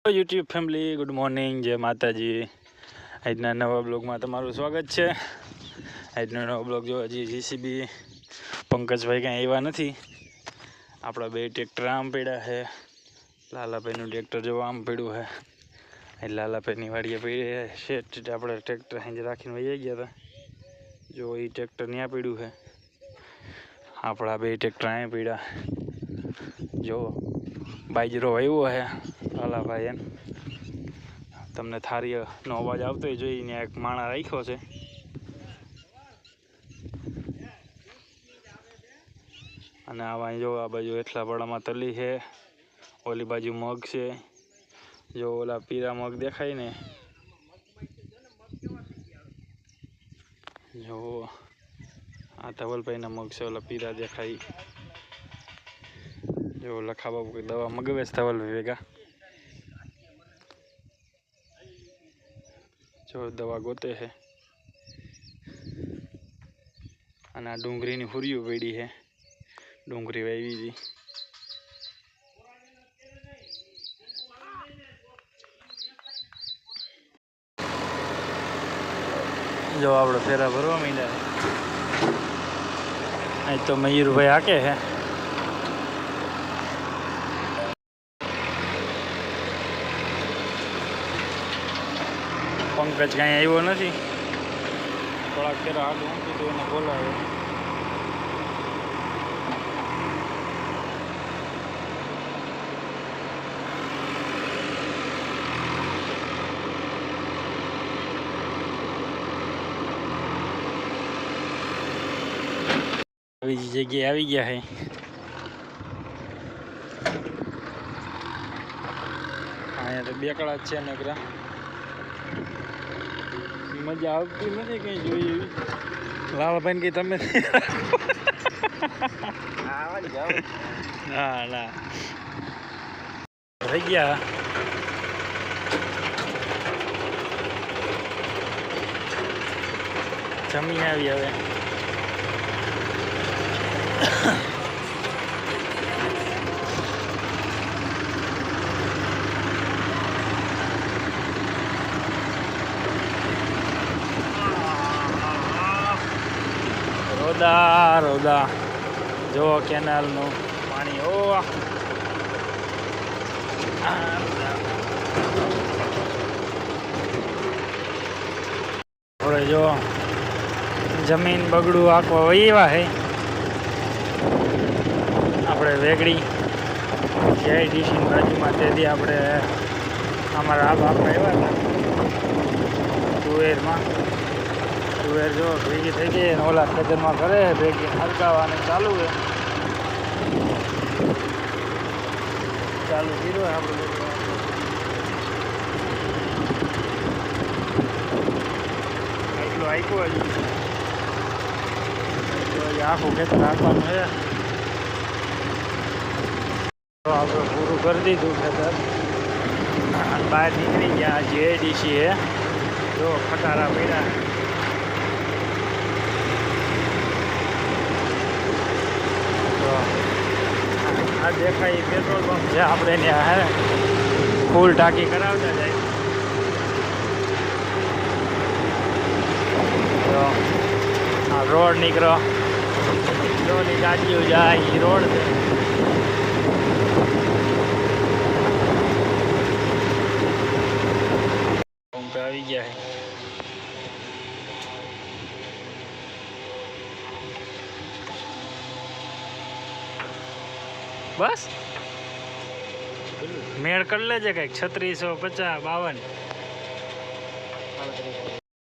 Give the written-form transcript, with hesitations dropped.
YouTube family good morning, જય માતાજી। આજના નવા બ્લોગમાં તમારું સ્વાગત છે। આજનો નવો બ્લોગ જો હજી જીસીબી પંકજભાઈ કાંઈ આવ્યા નથી। આપણા બે ટ્રેક્ટર આમ પડ્યા છે। લાલાભાઈનું ટ્રેક્ટર જો આમ પડ્યું છે। એ લાલાભાઈની વાડીએ પડી છે। આપણે ટ્રેક્ટર અહીં રાખીને વહી ગયા હતા। જો એ ટ્રેક્ટર ત્યાં પડ્યું છે। આપણા બે ટ્રેક્ટર અહીં પડ્યા। જો બાજરો વાવ્યો છે લાલાભાઈ એમ। તમને થારીનો અવાજ આવતો હોય જોઈને એક માણા રાખ્યો છે। અને આવા જો આ બાજુ એટલા બડામાં તલી છે, ઓલી બાજુ મગ છે। જો ઓલા પીરા મગ દેખાય ને, જો આ ધવલભાઈના મગ છે, ઓલા પીરા દેખાય। જો લખા બાબુ કોઈ દવા મગવે છે ધવલભાઈ ભેગા। જો દવા ગોતે છે। અને આ ડુંગળીની હુરીઓ પડી છે, ડુંગળી વાવી હતી। જો આપણે ફેરા ભરવા માંડ્યા છે। અહીં તો મયુરભાઈ હાકે છે। પંકજ કાંઈ આવ્યો નથી। થોડાક ફેરા હાથ ઊંચું તો એને બોલાવે। આવી જગ્યાએ આવી ગયા છે। અહીંયા તો બેકડા જ છે નકરા। મજા આવતી નથી કઈ જોઈ એવી। લાલભાઈ કઈ તમે ના ના થઈ ગયા। જમી આવી હવે। રોદા રોદા જો કેનાલનું પાણી। ઓ હવે જો જમીન બગડું આખવા વહીવા છે। આપણે વેગડી જીઆઈડીસીની બાજુમાં તેથી આપણે અમારા આ બાપ આવ્યા હતા તુવેરમાં। તુવેર જો ભેગી થઈ ગઈ ને ઓલા ખેતરમાં કરે છે ભેગી હરગાવાની ચાલુ છે। ચાલુ કર્યું આપણે એટલું આપ્યું હજી આખું ખેતર રાખવાનું છે। આપણે પૂરું કરી દીધું ખેતર, બહાર નીકળી ગયા। જીઆઈડીસી છે જો ખટારા પડ્યા। આ દેખાય પેટ્રોલ પંપ છે આપણે ત્યાં હે ફૂલ ટાંકી કરાવતા જાય। તો આ રોડ નીકળો જોની ગાડીઓ જાય એ રોડ છે। પંપ આવી ગયા છે। બસ મેળ કરી લેજે કંઈક 3650 52।